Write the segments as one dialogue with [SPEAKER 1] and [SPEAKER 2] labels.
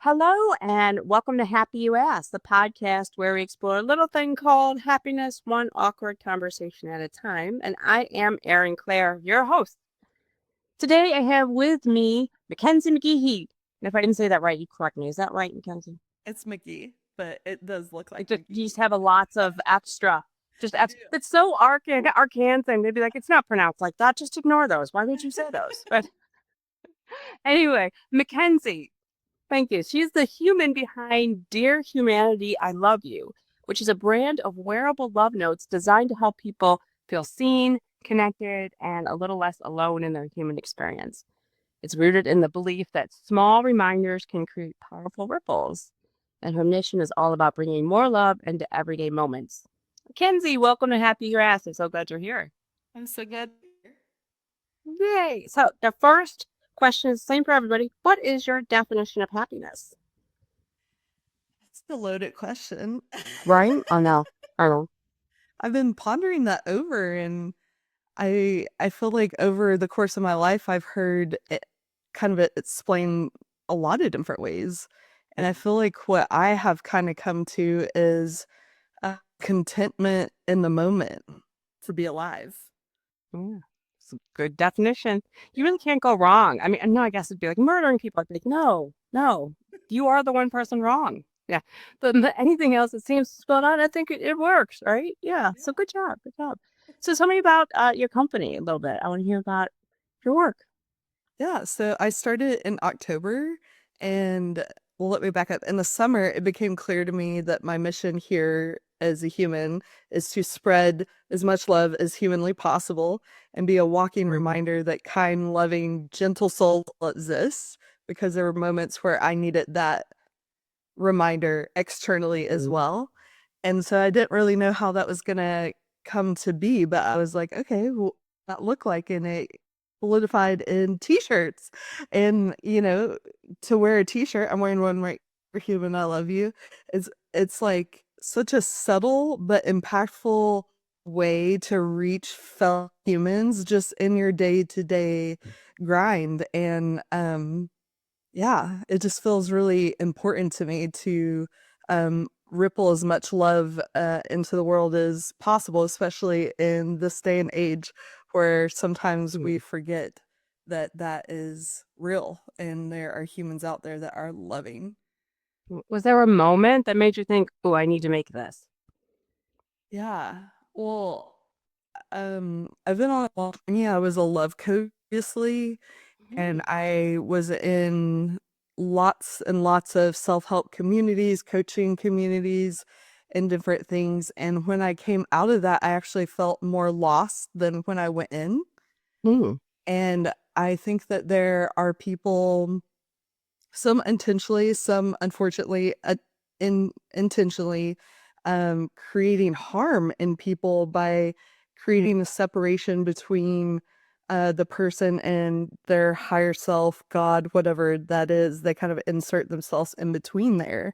[SPEAKER 1] Hello and welcome to Happy You Ask, the podcast where we explore a little thing called happiness, one awkward conversation at a time. And I am Erin Claire, your host. Today I have with me Mackenzie McGehee. And if I didn't say that right, you correct me. Is that right, Mackenzie?
[SPEAKER 2] It's McGee, but it does look like
[SPEAKER 1] You
[SPEAKER 2] McGee.
[SPEAKER 1] just have a lots of extra. Just
[SPEAKER 2] I do.
[SPEAKER 1] extra. It's so Arkansas. They'd be like, it's not pronounced like that. Just ignore those. Why would you say those? But anyway, Mackenzie. Thank you. She's the human behind Dear Humanity, I Love You, which is a brand of wearable love notes designed to help people feel seen, connected, and a little less alone in their human experience. It's rooted in the belief that small reminders can create powerful ripples. And her mission is all about bringing more love into everyday moments. Mackenzie, welcome to Happy Your Ass. I'm so glad you're here.
[SPEAKER 2] I'm so good.
[SPEAKER 1] Yay. So, the first question is the same for everybody. What is your definition of happiness?
[SPEAKER 2] It's a loaded question.
[SPEAKER 1] Right? Oh, no. I don't.
[SPEAKER 2] I've been pondering that over, and I feel like over the course of my life, I've heard it kind of explain a lot of different ways. And I feel like what I have kind of come to is contentment in the moment to be alive.
[SPEAKER 1] Yeah, it's a good definition. You really can't go wrong. I mean, no, I guess it'd be like murdering people. I'd be like, no, no, you are the one person wrong. Yeah. But anything else that seems spelled out, I think it works, right? Yeah. So good job. Good job. So tell me about your company a little bit. I want to hear about your work.
[SPEAKER 2] Yeah, so I started in October, and well, let me back up. In the summer, it became clear to me that my mission here as a human is to spread as much love as humanly possible and be a walking reminder that kind, loving, gentle soul exists, because there were moments where I needed that reminder externally as well. And so I didn't really know how that was going to come to be, but I was like, okay, well, that look like, and it solidified in t-shirts. And to wear a t-shirt, I'm wearing one right for Human I Love You. It's like such a subtle but impactful way to reach fellow humans just in your day-to-day grind. And yeah, it just feels really important to me to ripple as much love into the world as possible, especially in this day and age where sometimes we forget that that is real and there are humans out there that are loving.
[SPEAKER 1] Was there a moment that made you think, oh, I need to make this?
[SPEAKER 2] Yeah. Well, I've been on a long journey. I was a love coach previously, and I was in lots and lots of self-help communities, coaching communities, and different things. And when I came out of that, I actually felt more lost than when I went in.
[SPEAKER 1] Mm.
[SPEAKER 2] And I think that there are people, some intentionally, some unfortunately, intentionally, creating harm in people by creating a separation between the person and their higher self, God, whatever that is. They kind of insert themselves in between there.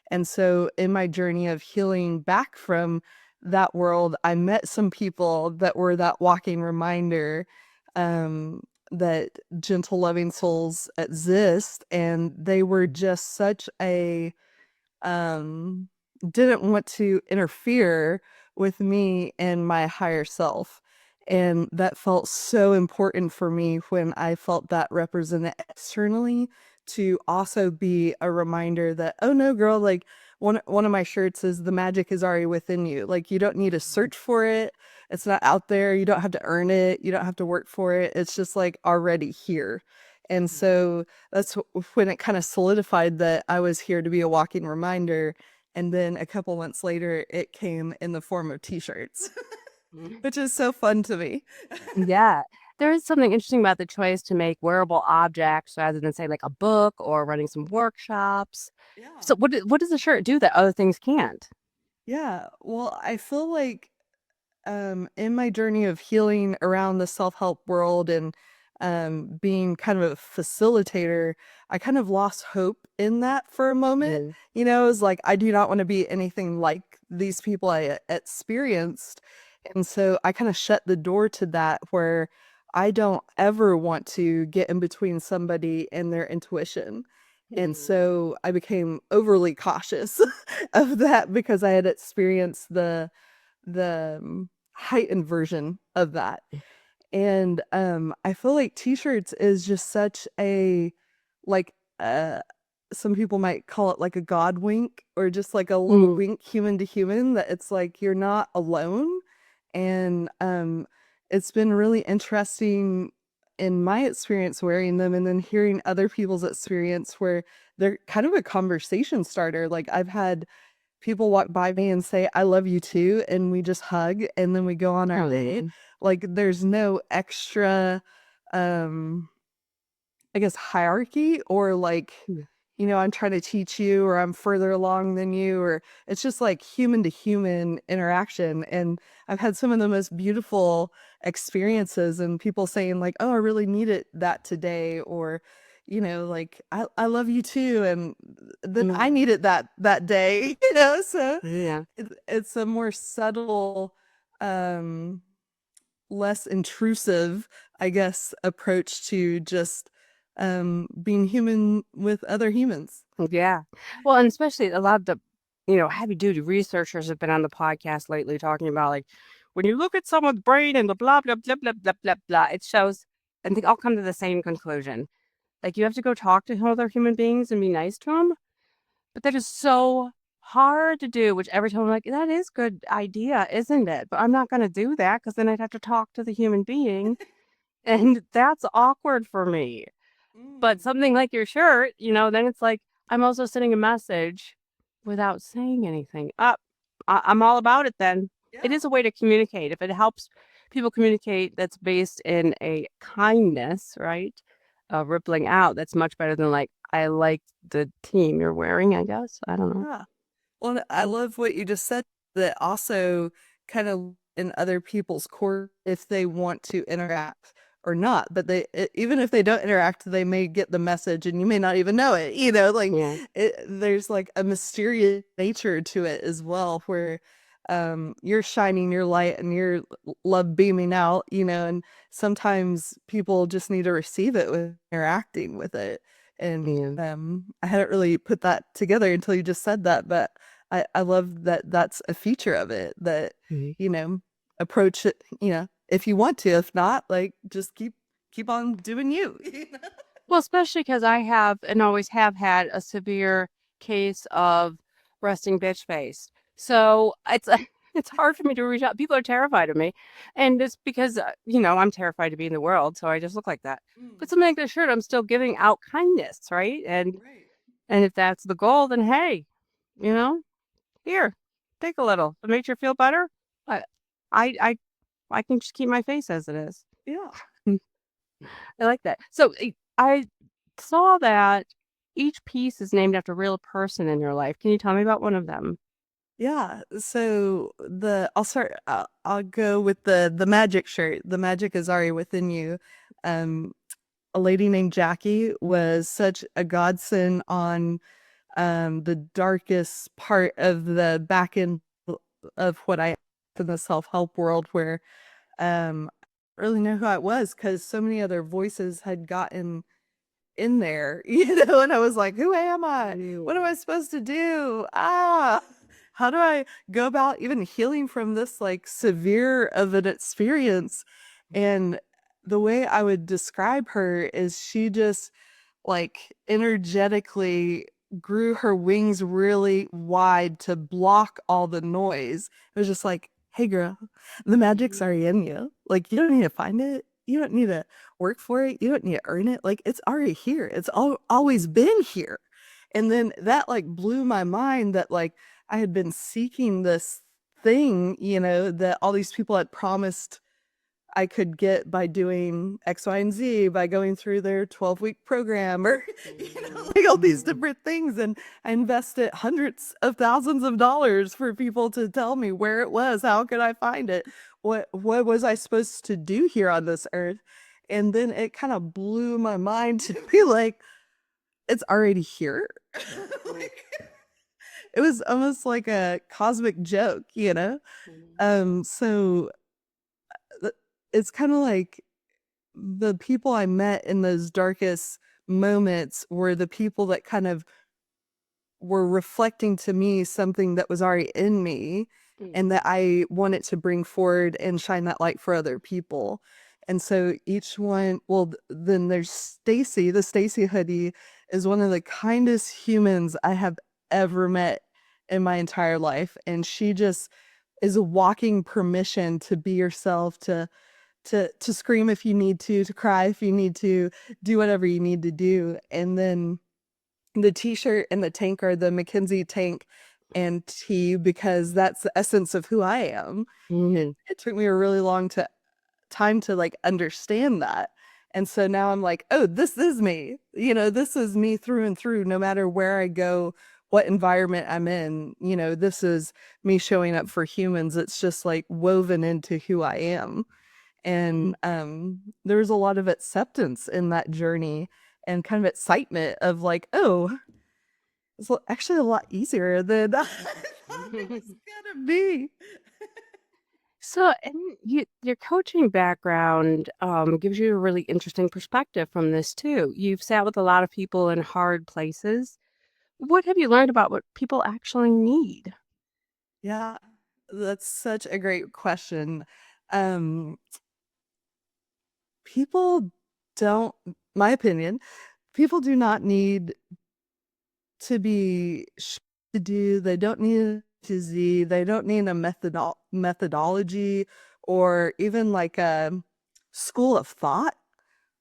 [SPEAKER 2] And so in my journey of healing back from that world, I met some people that were that walking reminder um, that gentle, loving souls exist. And they were just such a, um, didn't want to interfere with me and my higher self. And that felt so important for me when I felt that represented externally, to also be a reminder that, oh no, girl, like one of my shirts is the magic is already within you. Like you don't need to search for it. It's not out there. You don't have to earn it. You don't have to work for it. It's just like already here. And so that's when it kind of solidified that I was here to be a walking reminder. And then a couple months later, it came in the form of t-shirts, which is so fun to me.
[SPEAKER 1] Yeah. There is something interesting about the choice to make wearable objects rather than, say, like a book or running some workshops.
[SPEAKER 2] Yeah.
[SPEAKER 1] So, what does a shirt do that other things can't?
[SPEAKER 2] Yeah. Well, I feel like in my journey of healing around the self-help world and being kind of a facilitator, I kind of lost hope in that for a moment.
[SPEAKER 1] Mm.
[SPEAKER 2] It was like, I do not want to be anything like these people I experienced. And so I kind of shut the door to that, where I don't ever want to get in between somebody and their intuition. And so I became overly cautious of that because I had experienced the heightened version of that. And I feel like t-shirts is just such a like some people might call it like a God wink or just like a little
[SPEAKER 1] Mm.
[SPEAKER 2] wink human to human that it's like you're not alone. And it's been really interesting in my experience wearing them and then hearing other people's experience where they're kind of a conversation starter. Like I've had people walk by me and say, I love you too. And we just hug and then we go on our date.
[SPEAKER 1] Oh,
[SPEAKER 2] Like there's no extra, um, I guess, hierarchy or like,
[SPEAKER 1] yeah.
[SPEAKER 2] I'm trying to teach you or I'm further along than you, or it's just like human to human interaction. And I've had some of the most beautiful experiences and people saying like, oh, I really needed that today. Or, like, I love you too. And then I
[SPEAKER 1] Mm.
[SPEAKER 2] needed that day, so
[SPEAKER 1] Yeah.
[SPEAKER 2] it's a more subtle, um, less intrusive, I guess, approach to just being human with other humans.
[SPEAKER 1] Yeah. Well, and especially a lot of the, heavy duty researchers have been on the podcast lately talking about like when you look at someone's brain and the blah blah blah blah blah blah blah, it shows and they all come to the same conclusion. Like you have to go talk to other human beings and be nice to them, but that is so hard to do, which every time I'm like, that is good idea, isn't it? But I'm not gonna do that because then I'd have to talk to the human being and that's awkward for me. But
[SPEAKER 2] Mm.
[SPEAKER 1] something like your shirt, then it's like I'm also sending a message without saying anything. I'm all about it then. It
[SPEAKER 2] Yeah.
[SPEAKER 1] is a way to communicate. If it helps people communicate that's based in a kindness, right? Rippling out, that's much better than like, I like the team you're wearing, I guess. I don't know.
[SPEAKER 2] Yeah. Well, I love what you just said that also kind of in other people's court if they want to interact or not. But even if they don't interact, they may get the message and you may not even know it. Like
[SPEAKER 1] Yeah.
[SPEAKER 2] there's like a mysterious nature to it as well, where you're shining your light and your love beaming out, and sometimes people just need to receive it with interacting with it. And
[SPEAKER 1] Yeah.
[SPEAKER 2] I hadn't really put that together until you just said that, but I love that that's a feature of it that,
[SPEAKER 1] Mhm.
[SPEAKER 2] you know, approach it, if you want to. If not, like just keep on doing you.
[SPEAKER 1] Well, especially because I have and always have had a severe case of resting bitch face. So it's it's hard for me to reach out. People are terrified of me, and it's because I'm terrified to be in the world, so I just look like that. But
[SPEAKER 2] Mm,
[SPEAKER 1] something like this shirt, I'm still giving out kindness, right? And
[SPEAKER 2] right.
[SPEAKER 1] and if that's the goal, then hey, you know, here, take a little. If it makes you feel better, I I I I can just keep my face as it is.
[SPEAKER 2] Yeah.
[SPEAKER 1] I like that. So I saw that each piece is named after a real person in your life. Can you tell me about one of them?
[SPEAKER 2] Yeah. So I'll start. I'll go with the magic shirt. The magic is already within you. Um, a lady named Jackie was such a godsend on the darkest part of the back end of what I in the self-help world where I don't really know who I was because so many other voices had gotten in there, and I was like, who am I?
[SPEAKER 1] Ew.
[SPEAKER 2] What am I supposed to do? How do I go about even healing from this like severe of an experience? And the way I would describe her is she just like energetically grew her wings really wide to block all the noise. It was just like, hey girl, the magic's already in you. Like you don't need to find it. You don't need to work for it. You don't need to earn it. Like it's already here. It's always been here. And then that like blew my mind that like I had been seeking this thing, that all these people had promised I could get by doing X, Y, and Z, by going through their 12-week program or, like all these different things. And I invested hundreds of thousands of dollars for people to tell me where it was. How could I find it? What was I supposed to do here on this earth? And then it kind of blew my mind to be like, it's already here. Like, it was almost like a cosmic joke. So it's kind of like the people I met in those darkest moments were the people that kind of were reflecting to me something that was already in me and that I wanted to bring forward and shine that light for other people. And so each one, well, then there's Stacy. The Stacy hoodie is one of the kindest humans I have ever met in my entire life. And she just is a walking permission to be yourself, to scream if you need to cry if you need to, do whatever you need to do. And then the t-shirt and the tank are the Mackenzie tank and tee because that's the essence of who I am.
[SPEAKER 1] Mhm.
[SPEAKER 2] It took me a really long time to like understand that. And so now I'm like, oh, this is me. This is me through and through, no matter where I go, what environment I'm in. This is me showing up for humans. It's just like woven into who I am. And there was a lot of acceptance in that journey and kind of excitement of like, oh, it's actually a lot easier than I thought it was gonna be.
[SPEAKER 1] So, and your coaching background gives you a really interesting perspective from this too. You've sat with a lot of people in hard places. What have you learned about what people actually need?
[SPEAKER 2] Yeah, that's such a great question. Um, People don't, my opinion, people do not need to be to do. They don't need to Z. They don't need a methodology or even like a school of thought.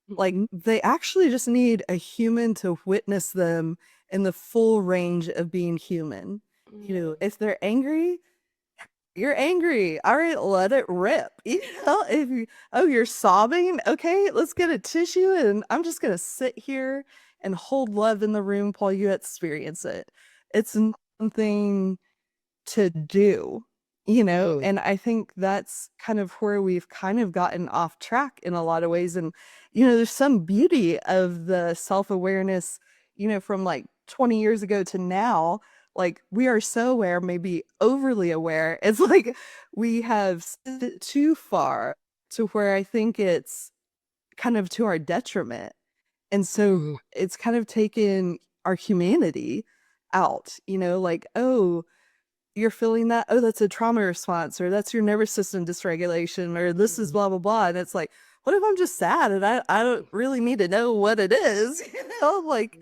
[SPEAKER 2] Like
[SPEAKER 1] Mhm.
[SPEAKER 2] they actually just need a human to witness them in the full range of being human. If they're angry, you're angry. All right, let it rip. If you, oh, you're sobbing. Okay, let's get a tissue and I'm just gonna sit here and hold love in the room while you experience it. It's something to do,
[SPEAKER 1] Mhm.
[SPEAKER 2] and I think that's kind of where we've kind of gotten off track in a lot of ways. And, there's some beauty of the self awareness, from like 20 years ago to now. Like, we are so aware, maybe overly aware. It's like we have sent it too far to where I think it's kind of to our detriment. And so
[SPEAKER 1] Mhm.
[SPEAKER 2] it's kind of taken our humanity out, like, oh, you're feeling that, oh, that's a trauma response, or that's your nervous system dysregulation, or this is
[SPEAKER 1] Mhm.
[SPEAKER 2] blah blah blah. And it's like, what if I'm just sad and I don't really need to know what it is? Like,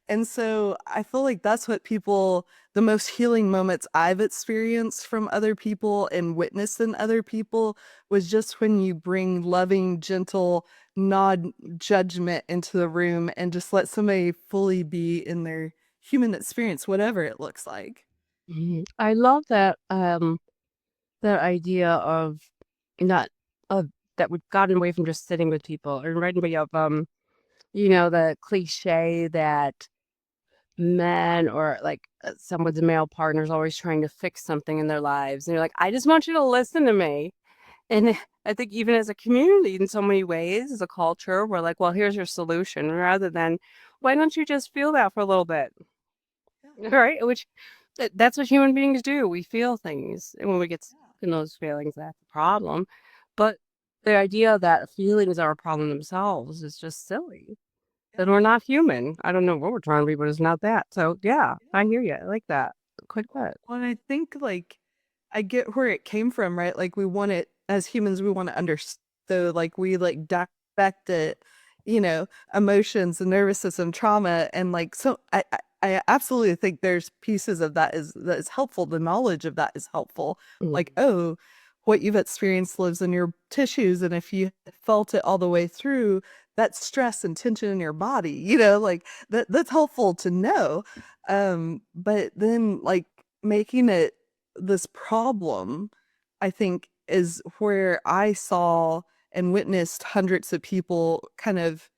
[SPEAKER 2] and so I feel like that's what people, the most healing moments I've experienced from other people and witnessed in other people was just when you bring loving, gentle, non-judgment into the room and just let somebody fully be in their human experience, whatever it looks like.
[SPEAKER 1] Mhm. I love that idea of not of that we've gotten away from just sitting with people. It reminded me of the cliche that men or like someone's male partner is always trying to fix something in their lives. And you're like, I just want you to listen to me. And I think even as a community, in so many ways, as a culture, we're like, well, here's your solution, rather than, why don't you just feel that for a little bit?
[SPEAKER 2] Yeah,
[SPEAKER 1] Right? Which that's what human beings do. We feel things. And when we get stuck
[SPEAKER 2] yeah,
[SPEAKER 1] in those feelings, that's a problem. But the idea that feelings are a problem themselves is just silly.
[SPEAKER 2] yeah,
[SPEAKER 1] Then we're not human. I don't know what we're trying to be, but it's not that. So yeah, I
[SPEAKER 2] yeah.
[SPEAKER 1] hear you. I like that quite a bit.
[SPEAKER 2] Well, and I think like I get where it came from, right? Like we want it as humans, we want to understand. So like we like dissect it, emotions, the nervous system, trauma, and like so. I absolutely think there's pieces of that is helpful. The knowledge of that is helpful. Like,
[SPEAKER 1] Mhm.
[SPEAKER 2] oh, what you've experienced lives in your tissues, and if you felt it all the way through, that's stress and tension in your body. Like that's helpful to know. But then like making it this problem, I think, is where I saw and witnessed hundreds of people kind of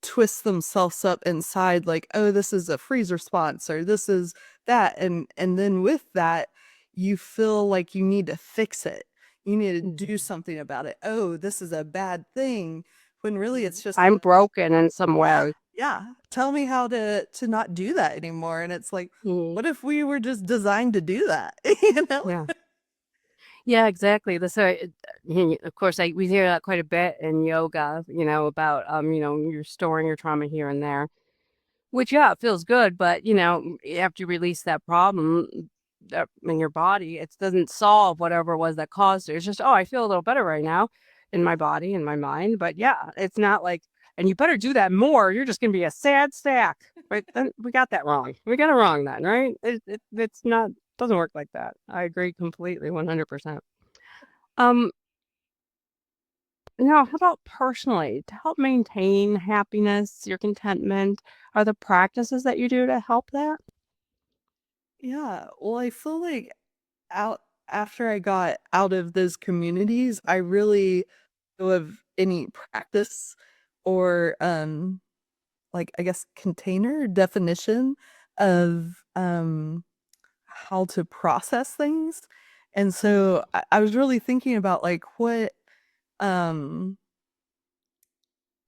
[SPEAKER 2] twist themselves up inside like, oh, this is a freeze response or this is that. And then with that, you feel like you need to fix it. You need to do
[SPEAKER 1] Mhm.
[SPEAKER 2] something about it. Oh, this is a bad thing. When really it's just
[SPEAKER 1] I'm broken in some way.
[SPEAKER 2] yeah, tell me how to not do that anymore. And it's like,
[SPEAKER 1] Mhm.
[SPEAKER 2] what if we were just designed to do that?
[SPEAKER 1] Yeah. Yeah, exactly. Of course, we hear that quite a bit in yoga, about, you're storing your trauma here and there. Which, yeah, it feels good, but after you release that problem in your body, it doesn't solve whatever it was that caused it. It's just, oh, I feel a little better right now in my body, in my mind. But yeah, it's not like, and you better do that more. You're just gonna be a sad sack. Right? Then we got that wrong. We got it wrong then, right? It's not doesn't work like that. I agree completely, 100%. Um, Now, how about personally, to help maintain happiness, your contentment, are the practices that you do to help that?
[SPEAKER 2] Yeah, well, I feel like out after I got out of those communities, I really don't have any practice or like I guess container definition of how to process things. And so I was really thinking about like um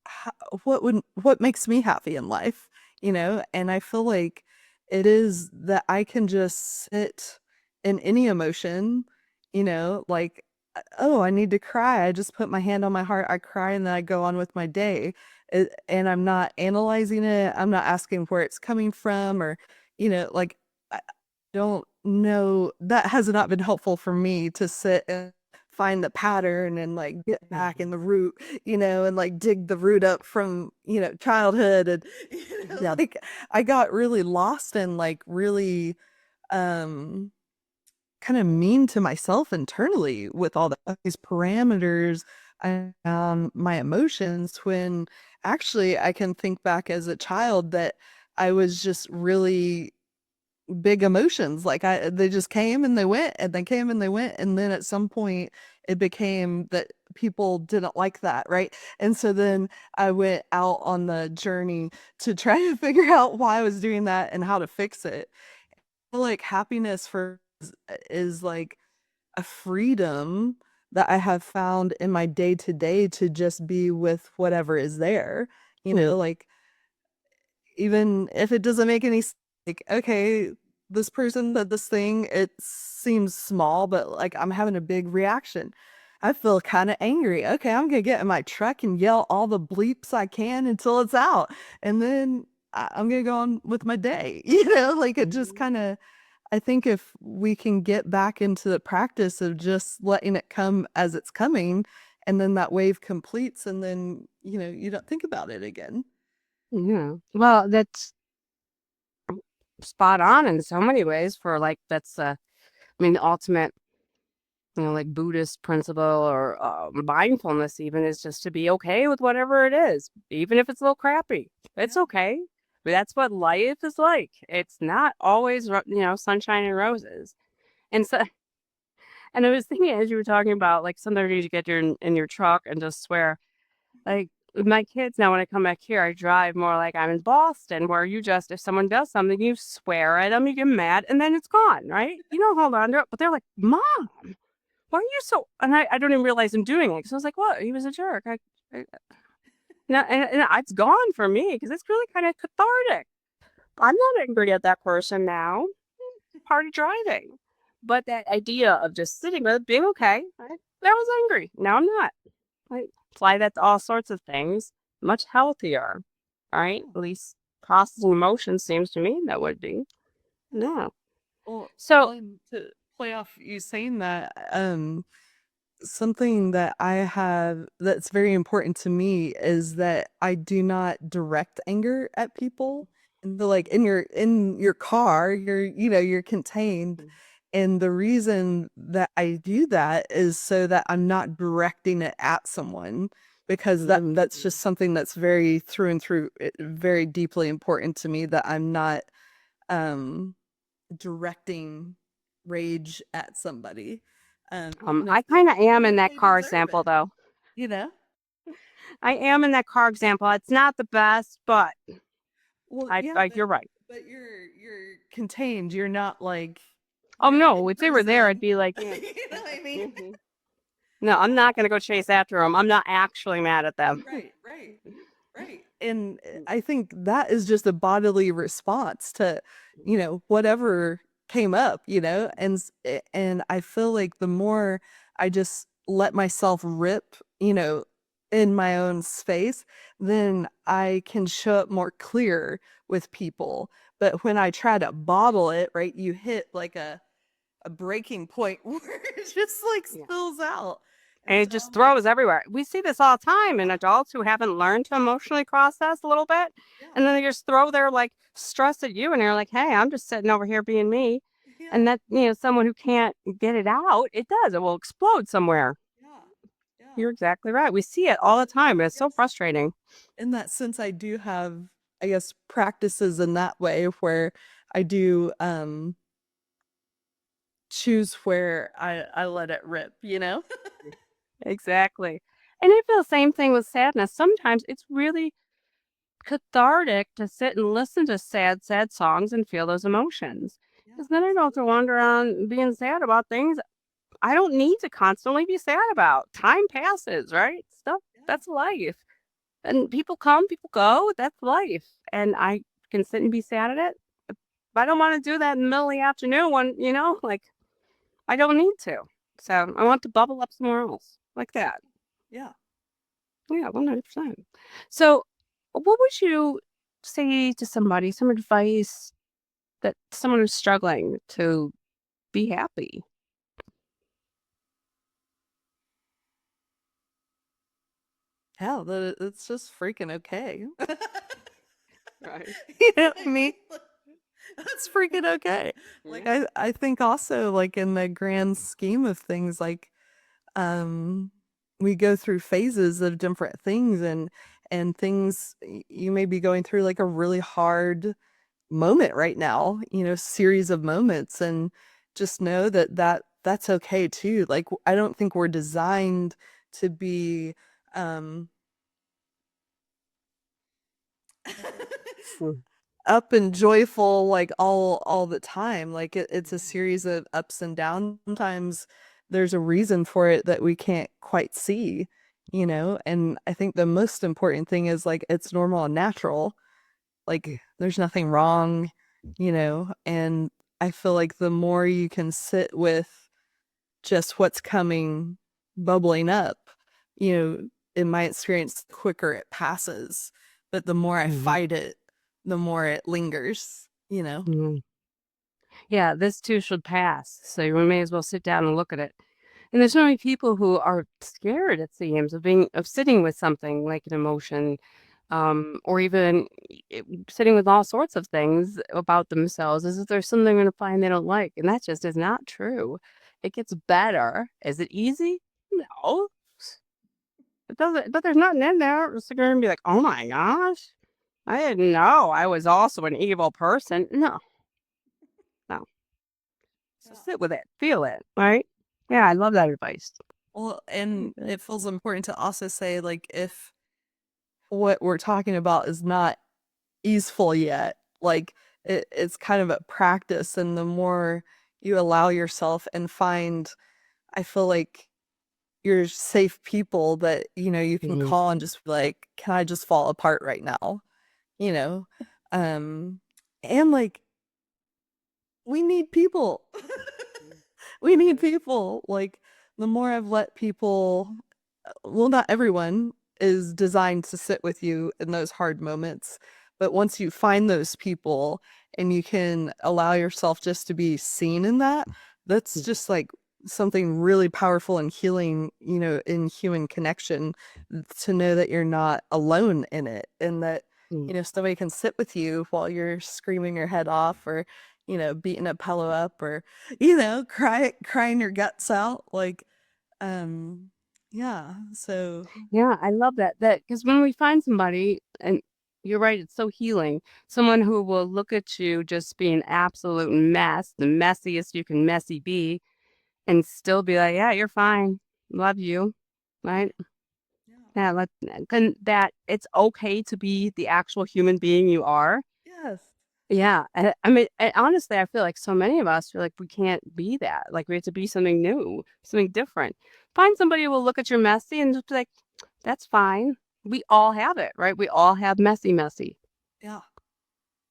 [SPEAKER 2] ho what makes me happy in life, you know? And I feel like it is that I can just sit in any emotion, like, "Oh, I need to cry." I just put my hand on my heart, I cry, and then I go on with my day. And I'm not analyzing it, I'm not asking where it's coming from or, like, I don't know that has not been helpful for me to sit and find the pattern and, like, get back in the root, and like dig the root up from, childhood and
[SPEAKER 1] Yeah.
[SPEAKER 2] like I got really lost and like really um kind of mean to myself internally with all these parameters and my emotions when actually I can think back as a child that I was just really big emotions. Like they just came and they went and they came and they went. And then at some point it became that people didn't like that. Right. And so then I went out on the journey to try to figure out why I was doing that and how to fix it. I feel like happiness is like a freedom that I have found in my day to day to just be with whatever is there. Like even if it doesn't make any like, okay, this person did this thing, it seems small, but like I'm having a big reaction. I feel kind of angry. Okay, I'm gonna get in my truck and yell all the bleeps I can until it's out. And then I'm gonna go on with my day. Like it just kind of, I think if we can get back into the practice of just letting it come as it's coming, and then that wave completes, and then, you don't think about it again.
[SPEAKER 1] Yeah. Well, that's spot on in so many ways for like that's I mean the ultimate, like Buddhist principle or mindfulness even is just to be okay with whatever it is, even if it's a little crappy. It's
[SPEAKER 2] Yeah.
[SPEAKER 1] okay. But that's what life is like. It's not always, sunshine and roses. And so, and I was thinking as you were talking about like sometimes you get in your truck and just swear. Like with my kids now, when I come back here, I drive more like I'm in Boston, where you just, if someone does something, you swear at them, you get mad, and then it's gone, right? You don't hold on to it. But they're like, Mom, why are you so? And I don't even realize I'm doing it. So I was like, what? He was a jerk. And it's gone for me because it's really kind of cathartic. I'm not angry at that person now. Party driving. But that idea of just sitting with it, being okay, right? I was angry. Now I'm not. I apply that to all sorts of things. Much healthier, right?
[SPEAKER 2] Yeah.
[SPEAKER 1] At least processing emotions seems to me that would be. No.
[SPEAKER 2] Well,
[SPEAKER 1] So,
[SPEAKER 2] and to play off you saying that, something that I have that's very important to me is that I do not direct anger at people. And like in your car, you're contained. And the reason that I do that is so that I'm not directing it at someone because that's just something that's very through and through very deeply important to me that I'm not um directing rage at somebody. Even
[SPEAKER 1] I
[SPEAKER 2] if
[SPEAKER 1] kind of am
[SPEAKER 2] even
[SPEAKER 1] in
[SPEAKER 2] if
[SPEAKER 1] that
[SPEAKER 2] they
[SPEAKER 1] car
[SPEAKER 2] deserve
[SPEAKER 1] example,
[SPEAKER 2] it,
[SPEAKER 1] though.
[SPEAKER 2] you know?
[SPEAKER 1] I am in that car example. It's not the best, but
[SPEAKER 2] Well, yeah,
[SPEAKER 1] you're right.
[SPEAKER 2] but you're contained. You're not like
[SPEAKER 1] Oh
[SPEAKER 2] you're a
[SPEAKER 1] no,
[SPEAKER 2] good
[SPEAKER 1] if they were there, I'd
[SPEAKER 2] person.
[SPEAKER 1] be like,
[SPEAKER 2] You know what I mean?
[SPEAKER 1] no, I'm not gonna go chase after them. I'm not actually mad at them.
[SPEAKER 2] Right, right, right. And I think that is just a bodily response to, whatever came up, and I feel like the more I just let myself rip, in my own space, then I can show up more clear with people. But when I try to bottle it, right, you hit like a breaking point where it just like
[SPEAKER 1] Yeah.
[SPEAKER 2] spills out.
[SPEAKER 1] And
[SPEAKER 2] And
[SPEAKER 1] it
[SPEAKER 2] so
[SPEAKER 1] just
[SPEAKER 2] I'm like,
[SPEAKER 1] throws everywhere. We see this all the time in adults who haven't learned to emotionally process a little bit.
[SPEAKER 2] yeah,
[SPEAKER 1] And then they just throw their like stress at you and you're like, hey, I'm just sitting over here being me.
[SPEAKER 2] yeah,
[SPEAKER 1] And that, someone who can't get it out, it does. It will explode somewhere.
[SPEAKER 2] yeah, yeah.
[SPEAKER 1] You're exactly right. We see it all the time. It's so
[SPEAKER 2] Yes.
[SPEAKER 1] frustrating.
[SPEAKER 2] In that sense, I do have, I guess, practices in that way where I do choose where I let it rip, you know?
[SPEAKER 1] Exactly. And I feel the same thing with sadness. Sometimes it's really cathartic to sit and listen to sad, sad songs and feel those emotions.
[SPEAKER 2] Yeah,
[SPEAKER 1] Because then I don't have to
[SPEAKER 2] absolutely.
[SPEAKER 1] wander around being sad about things I don't need to constantly be sad about. Time passes, right? Stuff,
[SPEAKER 2] Yeah,
[SPEAKER 1] that's life. And people come, people go. That's life. And I can sit and be sad at it. If I don't want to do that in the middle of the afternoon when, like I don't need to. So I want to bubble up somewhere else like that.
[SPEAKER 2] yeah.
[SPEAKER 1] Yeah, 100%. So, what would you say to somebody, some advice that someone who's struggling to be happy?
[SPEAKER 2] Hell, that it's just freaking okay.
[SPEAKER 1] Right.
[SPEAKER 2] You know what I mean? That's freaking okay. Like
[SPEAKER 1] Yeah.
[SPEAKER 2] I think also like in the grand scheme of things, like um we go through phases of different things and things you may be going through like a really hard moment right now, series of moments and just know that that's okay too. Like I don't think we're designed to be um
[SPEAKER 1] Mm.
[SPEAKER 2] up and joyful like all the time. Like it's a series of ups and downs. Sometimes there's a reason for it that we can't quite see, and I think the most important thing is like it's normal and natural. Like there's nothing wrong, and I feel like the more you can sit with just what's coming bubbling up, in my experience, the quicker it passes. But the more I
[SPEAKER 1] Mhm.
[SPEAKER 2] fight it, the more it lingers.
[SPEAKER 1] Mhm. Yeah, this too should pass. So we may as well sit down and look at it. And there's so many people who are scared, it seems, of sitting with something like an emotion, or even sitting with all sorts of things about themselves as if there's something they're going to find they don't like. And that just is not true. It gets better. Is it easy? No. It doesn't, but there's nothing in there. It's going to be like, oh my gosh, I didn't know I was also an evil person. No, no. So
[SPEAKER 2] Yeah.
[SPEAKER 1] sit with it, feel it, right? Yeah, I love that advice.
[SPEAKER 2] Well,
[SPEAKER 1] Very
[SPEAKER 2] and
[SPEAKER 1] good.
[SPEAKER 2] it feels important to also say, like, if what we're talking about is not easeful yet, like, it's kind of a practice. And the more you allow yourself and find, I feel like you're safe people that, you can
[SPEAKER 1] Mhm.
[SPEAKER 2] call and just be like, can I just fall apart right now? You know? Um, and like, we need people. We need people. Like, the more I've let people, well, not everyone is designed to sit with you in those hard moments. But once you find those people and you can allow yourself just to be seen in that, that's just like something really powerful and healing, in human connection, to know that you're not alone in it and that,
[SPEAKER 1] Mhm.
[SPEAKER 2] somebody can sit with you while you're screaming your head off or, beating a pillow up or, crying your guts out. Like, yeah, so
[SPEAKER 1] Yeah, I love that. That because when we find somebody, and you're right, it's so healing. Someone who will look at you just be an absolute mess, the messiest you can messy be, and still be like, "Yeah, you're fine. Love you." Right?
[SPEAKER 2] yeah.
[SPEAKER 1] Yeah, that it's okay to be the actual human being you are.
[SPEAKER 2] Yes.
[SPEAKER 1] Yeah, I mean, and honestly, I feel like so many of us feel like we can't be that. Like we have to be something new, something different. Find somebody who will look at your messy and just be like, "That's fine." We all have it, right? We all have messy, messy.
[SPEAKER 2] Yeah,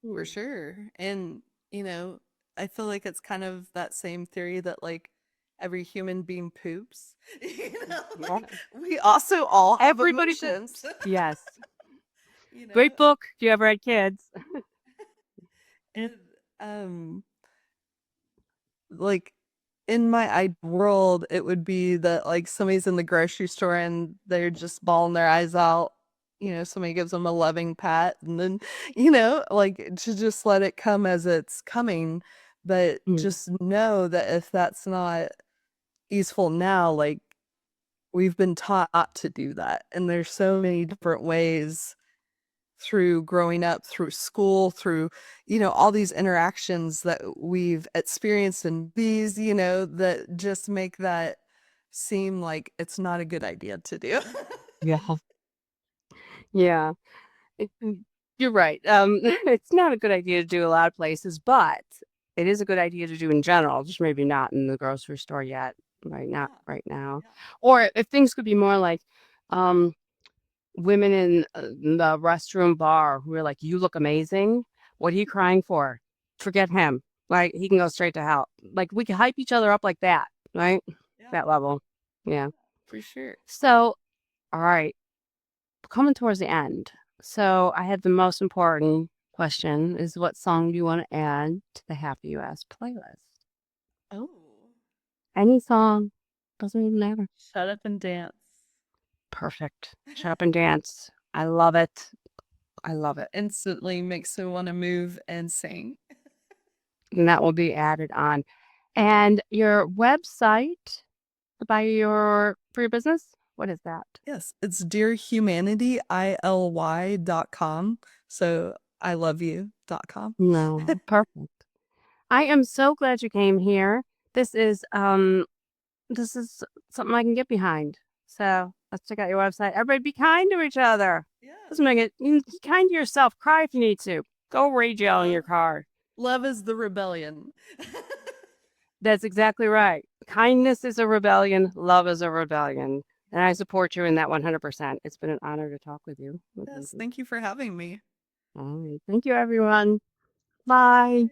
[SPEAKER 2] for
[SPEAKER 1] Mm.
[SPEAKER 2] sure. And, I feel like it's kind of that same theory that like every human being poops.
[SPEAKER 1] Yeah.
[SPEAKER 2] We also all have
[SPEAKER 1] Everybody
[SPEAKER 2] emotions.
[SPEAKER 1] poops. Yes.
[SPEAKER 2] you know,
[SPEAKER 1] Great book if you ever had kids.
[SPEAKER 2] and um, like in my ideal world, it would be that like somebody's in the grocery store and they're just bawling their eyes out. Somebody gives them a loving pat, and then, like to just let it come as it's coming. But
[SPEAKER 1] Mm.
[SPEAKER 2] just know that if that's not easeful now, like we've been taught not to do that. And there's so many different ways through growing up, through school, through, all these interactions that we've experienced in these, that just make that seem like it's not a good idea to do.
[SPEAKER 1] Yeah. Yeah. You're right. It's not a good idea to do a lot of places, but it is a good idea to do in general, just maybe not in the grocery store yet, right? Not
[SPEAKER 2] Yeah,
[SPEAKER 1] right now.
[SPEAKER 2] yeah,
[SPEAKER 1] Or if things could be more like, um, women in the restroom bar who are like, "You look amazing. What are you crying for? Forget him. Like he can go straight to hell." Like we can hype each other up like that, right?
[SPEAKER 2] yeah,
[SPEAKER 1] That level. Yeah.
[SPEAKER 2] for sure.
[SPEAKER 1] So, all right, coming towards the end. So I had the most important question is what song do you want to add to the Happy US playlist?
[SPEAKER 2] Oh,
[SPEAKER 1] Any song, doesn't even matter.
[SPEAKER 2] shut up and dance.
[SPEAKER 1] Perfect. Shut up and dance. I love it. I love it.
[SPEAKER 2] Instantly makes me want to move and sing.
[SPEAKER 1] And that will be added on. And your website for your business? What is that?
[SPEAKER 2] Yes, it's dearhumanity.com. So iloveyou.com.
[SPEAKER 1] No, perfect. I am so glad you came here. This is this is something I can get behind. So let's check out your website. Everybody be kind to each other.
[SPEAKER 2] Yes.
[SPEAKER 1] Let's make it be kind to yourself. Cry if you need to. Go rage yell in
[SPEAKER 2] Love,
[SPEAKER 1] your car.
[SPEAKER 2] love is the rebellion.
[SPEAKER 1] That's exactly right. Kindness is a rebellion. Love is a rebellion. And I support you in that 100%. It's been an honor to talk with you.
[SPEAKER 2] Yes, thank you for having me.
[SPEAKER 1] All right. Thank you, everyone. Bye.